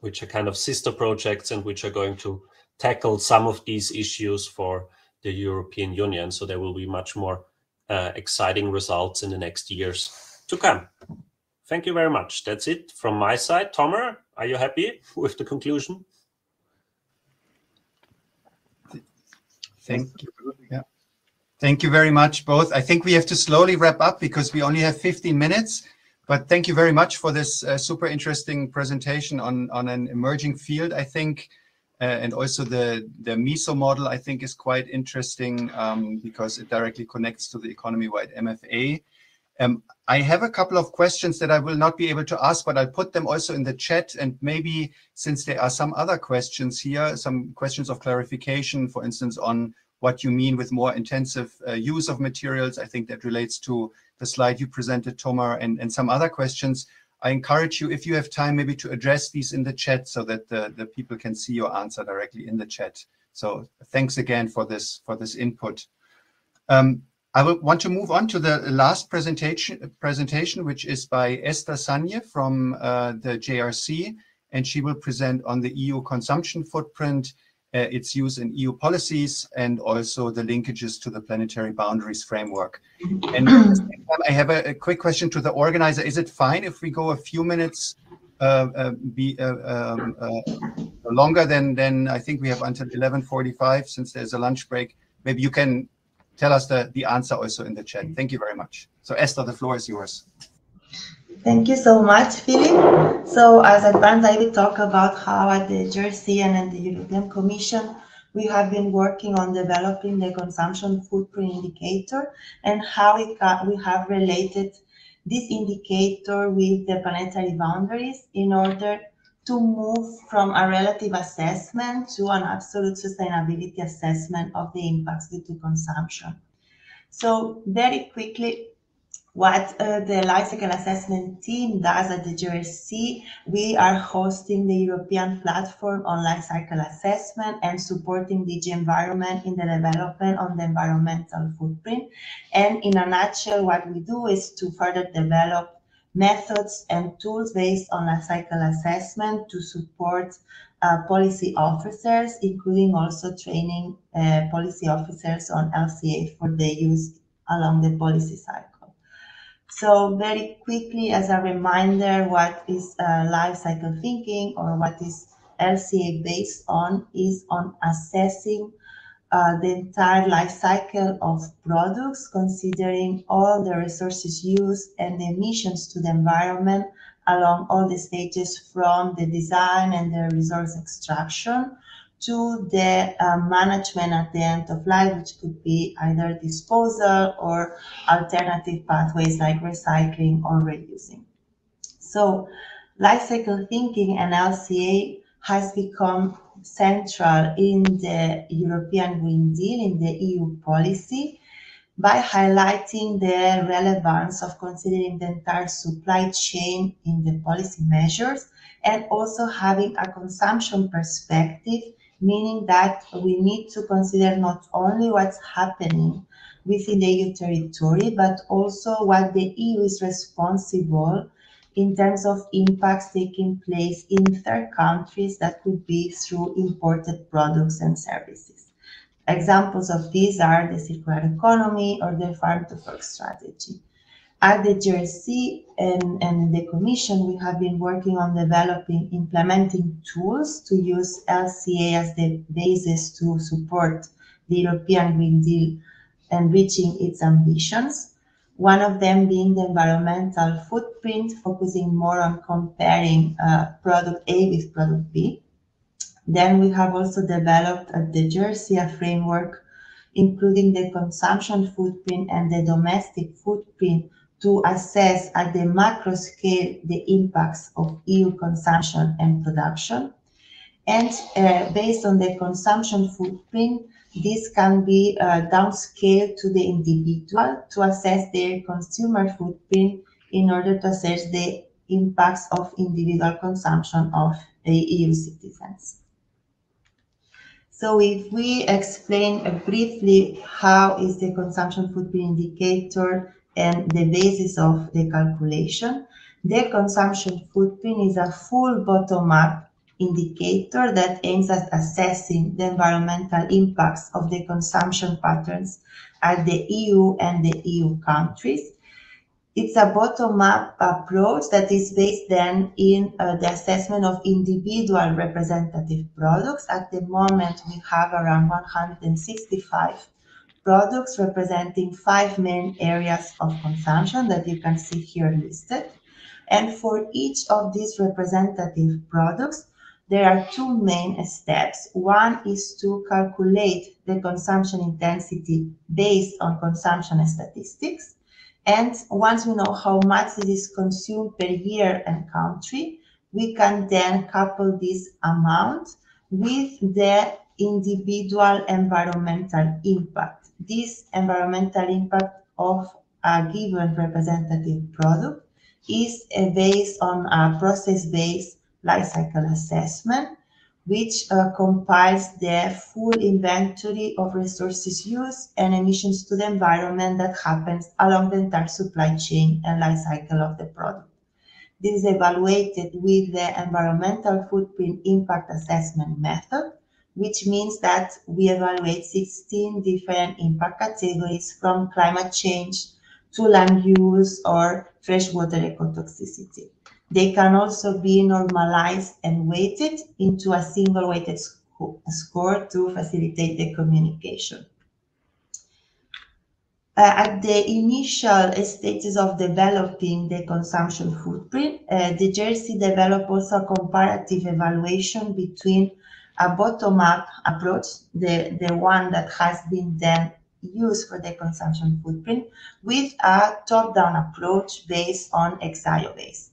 Speaker 3: which are kind of sister projects and which are going to tackle some of these issues for the European Union. So there will be much more exciting results in the next years to come. Thank you very much. That's it from my side. Tomer, are you happy with the conclusion?
Speaker 1: Thank you. Yeah. Thank you very much, both. I think we have to slowly wrap up because we only have 15 minutes. But thank you very much for this super interesting presentation on an emerging field, I think. And also the MISO model, I think, is quite interesting because it directly connects to the economy-wide MFA. I have a couple of questions that I will not be able to ask, but I'll put them also in the chat. And maybe since there are some other questions here, some questions of clarification, for instance, on what you mean with more intensive use of materials. I think that relates to the slide you presented, Tomer, and some other questions. I encourage you, if you have time, maybe to address these in the chat so that the people can see your answer directly in the chat. So thanks again for this input. I will want to move on to the last presentation, which is by Esther Sanje from the JRC, and she will present on the EU consumption footprint, its use in EU policies, and also the linkages to the planetary boundaries framework. And at the same time, I have a quick question to the organizer. Is it fine if we go a few minutes longer than I think we have until 11:45, since there's a lunch break? Maybe you can tell us the answer also in the chat. Thank you very much. So Esther, the floor is yours.
Speaker 5: Thank you so much, Philip. So as advanced, I will talk about how at the JRC and at the European Commission, we have been working on developing the consumption footprint indicator and how we have related this indicator with the planetary boundaries in order to move from a relative assessment to an absolute sustainability assessment of the impacts due to consumption. So very quickly, what the lifecycle assessment team does at the JRC, we are hosting the European platform on lifecycle assessment and supporting DG Environment in the development on the environmental footprint. And in a nutshell, what we do is to further develop methods and tools based on lifecycle assessment to support policy officers, including also training policy officers on LCA for their use along the policy cycle. So very quickly, as a reminder, what is life cycle thinking, or what is LCA based on, is on assessing the entire life cycle of products, considering all the resources used and the emissions to the environment along all the stages from the design and the resource extraction to the management at the end of life, which could be either disposal or alternative pathways like recycling or reusing. So life cycle thinking and LCA has become central in the European Green Deal, in the EU policy, by highlighting the relevance of considering the entire supply chain in the policy measures, and also having a consumption perspective meaning that we need to consider not only what's happening within the EU territory, but also what the EU is responsible in terms of impacts taking place in third countries that could be through imported products and services. Examples of these are the circular economy or the farm-to-fork strategy. At the JRC and the Commission, we have been working on developing, implementing tools to use LCA as the basis to support the European Green Deal and reaching its ambitions. One of them being the environmental footprint, focusing more on comparing product A with product B. Then we have also developed at the JRC a framework including the consumption footprint and the domestic footprint to assess at the macro scale the impacts of EU consumption and production. And based on the consumption footprint, this can be downscaled to the individual to assess their consumer footprint in order to assess the impacts of individual consumption of the EU citizens. So if we explain briefly how is the consumption footprint indicator and the basis of the calculation, the consumption footprint is a full bottom-up indicator that aims at assessing the environmental impacts of the consumption patterns at the EU and the EU countries. It's a bottom-up approach that is based then in the assessment of individual representative products. At the moment, we have around 165 products representing 5 main areas of consumption that you can see here listed. And for each of these representative products, there are 2 main steps. One is to calculate the consumption intensity based on consumption statistics. And once we know how much it is consumed per year and country, we can then couple this amount with the individual environmental impact. This environmental impact of a given representative product is based on a process-based life cycle assessment, which compiles the full inventory of resources used and emissions to the environment that happens along the entire supply chain and life cycle of the product. This is evaluated with the environmental footprint impact assessment method, which means that we evaluate 16 different impact categories from climate change to land use or freshwater ecotoxicity. They can also be normalized and weighted into a single weighted score to facilitate the communication. At the initial stages of developing the consumption footprint, the JRC developed also a comparative evaluation between a bottom-up approach, the one that has been then used for the consumption footprint, with a top-down approach based on exio-based.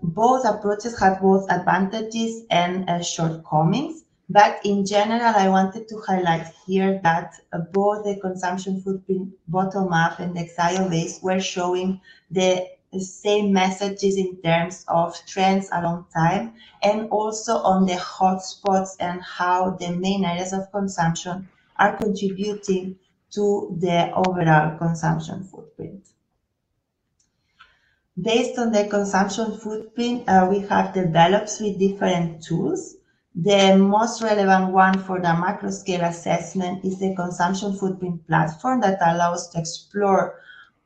Speaker 5: Both approaches have both advantages and shortcomings, but in general, I wanted to highlight here that both the consumption footprint bottom-up and exio-based were showing the same messages in terms of trends along time, and also on the hotspots and how the main areas of consumption are contributing to the overall consumption footprint. Based on the consumption footprint, we have developed 3 different tools. The most relevant one for the macro scale assessment is the consumption footprint platform that allows to explore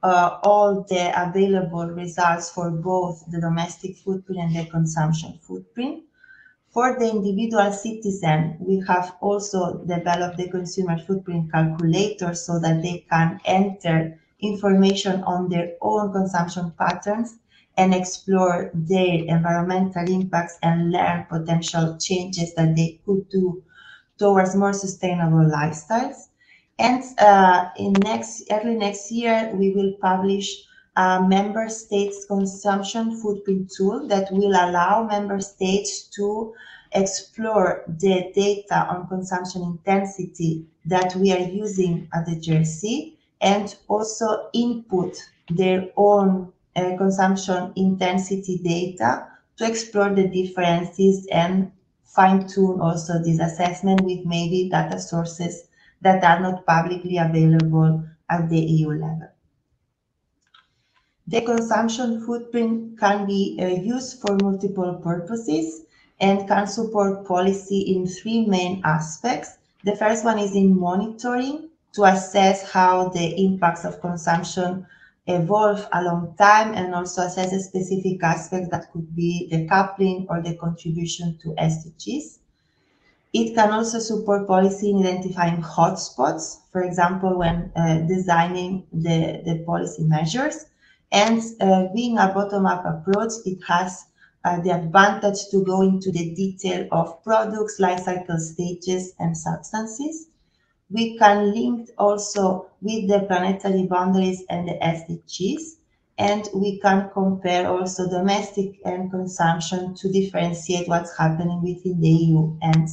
Speaker 5: all the available results for both the domestic footprint and the consumption footprint. For the individual citizen, we have also developed the consumer footprint calculator so that they can enter information on their own consumption patterns and explore their environmental impacts and learn potential changes that they could do towards more sustainable lifestyles. And early next year, we will publish a member states consumption footprint tool that will allow member states to explore the data on consumption intensity that we are using at the JRC and also input their own consumption intensity data to explore the differences and fine-tune also this assessment with maybe data sources that are not publicly available at the EU level. The consumption footprint can be used for multiple purposes and can support policy in three main aspects. The first one is in monitoring, to assess how the impacts of consumption evolve along time, and also assess a specific aspects that could be the coupling or the contribution to SDGs. It can also support policy in identifying hotspots, for example, when designing the policy measures. And being a bottom-up approach, it has the advantage to go into the detail of products, life cycle stages, and substances. We can link also with the planetary boundaries and the SDGs, and we can compare also domestic and consumption to differentiate what's happening within the EU and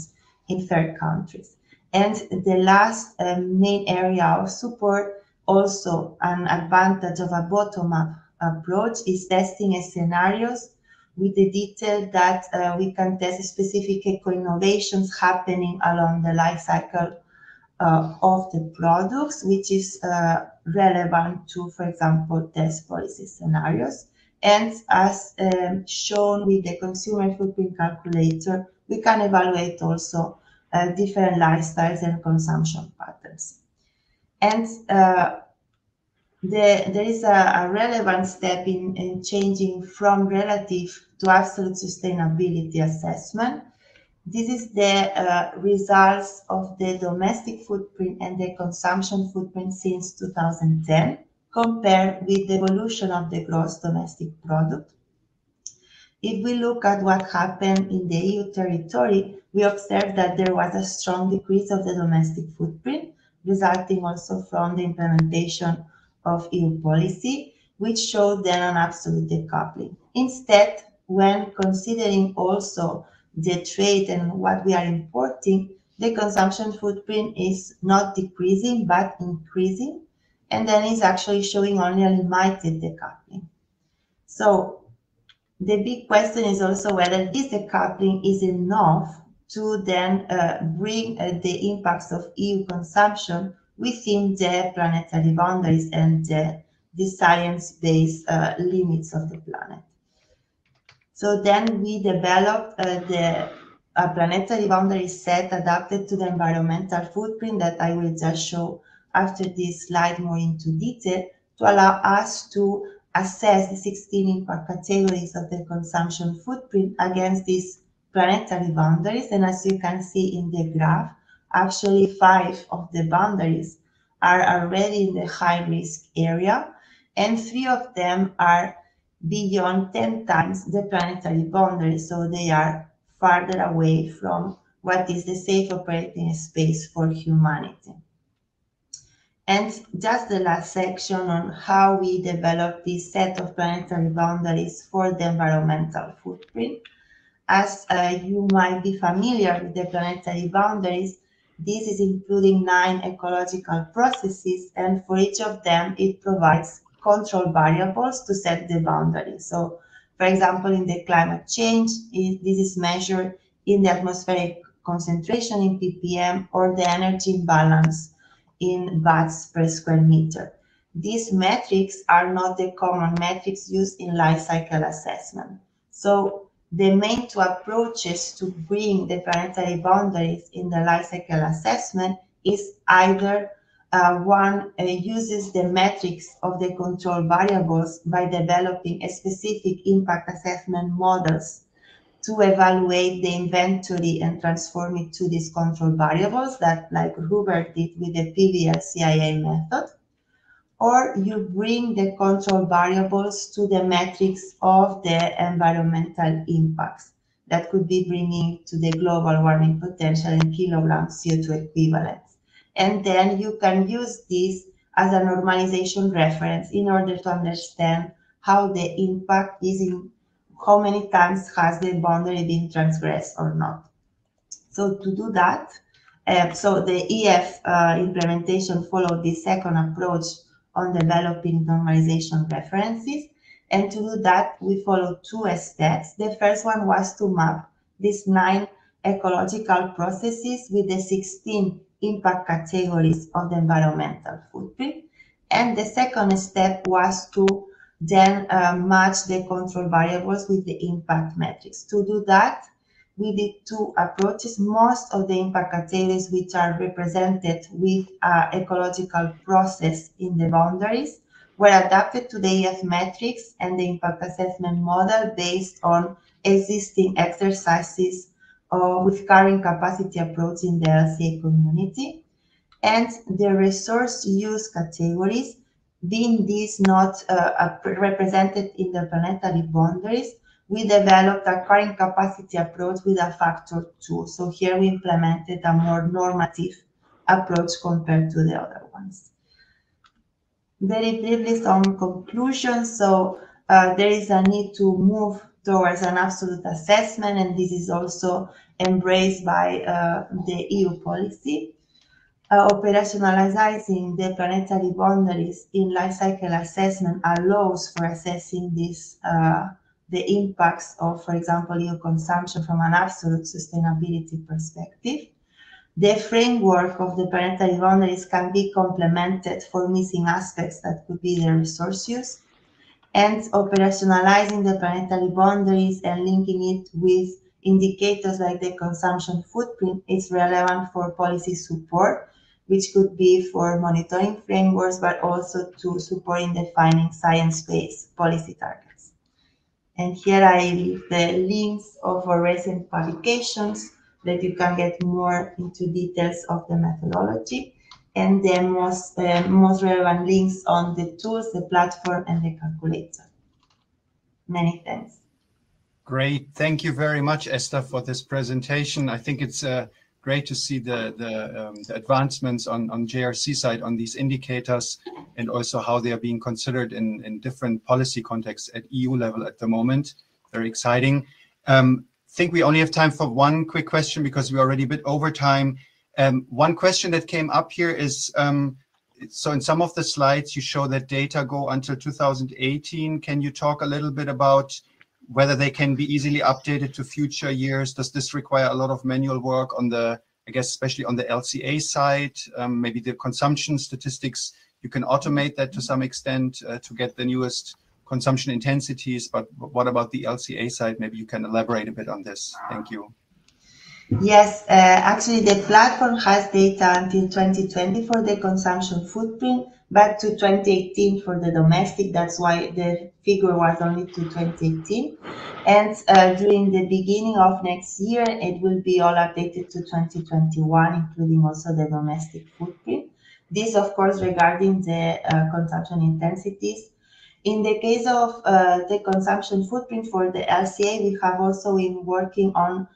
Speaker 5: in third countries. And the last main area of support, also an advantage of a bottom-up approach, is testing scenarios with the detail that we can test specific eco-innovations happening along the life cycle of the products, which is relevant to, for example, test policy scenarios. And as shown with the consumer footprint calculator, we can evaluate also different lifestyles and consumption patterns. And there is a relevant step in changing from relative to absolute sustainability assessment. This is the results of the domestic footprint and the consumption footprint since 2010, compared with the evolution of the gross domestic product. If we look at what happened in the EU territory, we observe that there was a strong decrease of the domestic footprint, resulting also from the implementation of EU policy, which showed then an absolute decoupling. Instead, when considering also the trade and what we are importing, the consumption footprint is not decreasing but increasing, and then is actually showing only a limited decoupling. So the big question is also whether this decoupling is enough to then bring the impacts of EU consumption within the planetary boundaries and the science-based limits of the planet. So then we developed the planetary boundary set adapted to the environmental footprint that I will just show after this slide more into detail, to allow us to assess the 16 impact categories of the consumption footprint against these planetary boundaries. And as you can see in the graph, actually 5 of the boundaries are already in the high risk area, and 3 of them are beyond 10 times the planetary boundary, so they are farther away from what is the safe operating space for humanity. And just the last section on how we develop this set of planetary boundaries for the environmental footprint. As you might be familiar with the planetary boundaries, this is including 9 ecological processes, and for each of them it provides control variables to set the boundary. So, for example, in the climate change, this is measured in the atmospheric concentration in ppm or the energy imbalance in watts per square meter. These metrics are not the common metrics used in life cycle assessment. So the main 2 approaches to bring the planetary boundaries in the life cycle assessment is either one uses the metrics of the control variables by developing a specific impact assessment models to evaluate the inventory and transform it to these control variables, that like Hubert did with the PVL-CIA method, or you bring the control variables to the metrics of the environmental impacts. That could be bringing to the global warming potential in kilograms CO2 equivalents. And then you can use this as a normalization reference in order to understand how the impact is in how many times has the boundary been transgressed or not. So to do that, so the ERF implementation followed the second approach on developing normalization references. And to do that, we followed 2 steps. The first one was to map these 9 ecological processes with the 16 impact categories of the environmental footprint. And the second step was to then match the control variables with the impact metrics. To do that, we did two approaches. Most of the impact categories which are represented with ecological process in the boundaries were adapted to the ERF metrics and the impact assessment model based on existing exercises with carrying capacity approach in the LCA community. And the resource use categories, being these not represented in the planetary boundaries, we developed a carrying capacity approach with a factor 2. So here we implemented a more normative approach compared to the other ones. Very briefly, some conclusions. So there is a need to move towards an absolute assessment, and this is also embraced by the EU policy. Operationalizing the planetary boundaries in life cycle assessment allows for assessing this, the impacts of, for example, EU consumption from an absolute sustainability perspective. The framework of the planetary boundaries can be complemented for missing aspects that could be the resource use. And operationalizing the planetary boundaries and linking it with indicators like the consumption footprint is relevant for policy support, which could be for monitoring frameworks, but also to support in defining science-based policy targets. And here I leave the links of our recent publications that you can get more into details of the methodology, and the most relevant links on the tools, the platform, and the calculator. Many thanks.
Speaker 1: Great. Thank you very much, Esther, for this presentation. I think it's great to see the advancements on JRC side on these indicators, and also how they are being considered in different policy contexts at EU level at the moment. Very exciting. I think we only have time for one quick question because we're already a bit over time. One question that came up here is, so in some of the slides you show that data go until 2018. Can you talk a little bit about whether they can be easily updated to future years? Does this require a lot of manual work on the, I guess, especially on the LCA side? Maybe the consumption statistics, you can automate that to some extent to get the newest consumption intensities, but what about the LCA side? Maybe you can elaborate a bit on this. Thank you.
Speaker 5: Yes, actually the platform has data until 2020 for the consumption footprint, but to 2018 for the domestic. That's why the figure was only to 2018. And during the beginning of next year, it will be all updated to 2021, including also the domestic footprint. This, of course, regarding the consumption intensities. In the case of the consumption footprint for the LCA, we have also been working on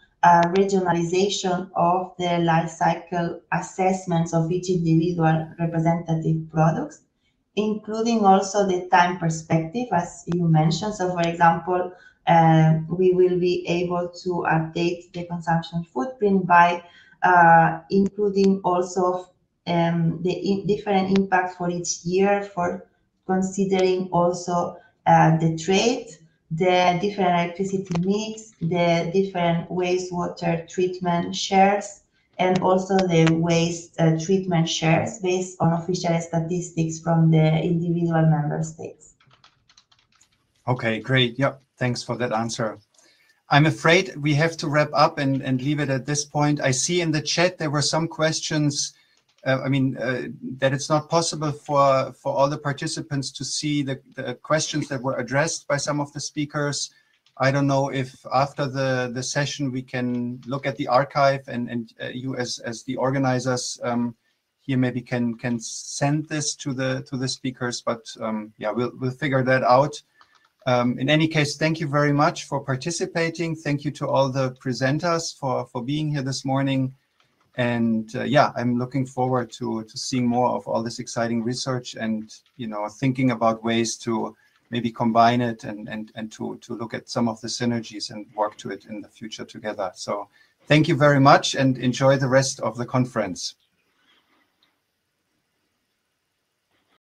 Speaker 5: regionalization of the life cycle assessments of each individual representative products, including also the time perspective, as you mentioned. So, for example, we will be able to update the consumption footprint by including also the different impacts for each year, for considering also the trade, the different electricity mix, the different wastewater treatment shares, and also the waste treatment shares based on official statistics from the individual member states.
Speaker 1: Okay, great. Yep, thanks for that answer. I'm afraid we have to wrap up and leave it at this point. I see in the chat there were some questions. That it's not possible for all the participants to see the questions that were addressed by some of the speakers. I don't know if after the session we can look at the archive and you as the organizers here maybe can send this to the speakers, but yeah, we'll figure that out. In any case, thank you very much for participating. Thank you to all the presenters for being here this morning. And yeah, I'm looking forward to seeing more of all this exciting research and, thinking about ways to maybe combine it and to look at some of the synergies and work to it in the future together. So thank you very much and enjoy the rest of the conference.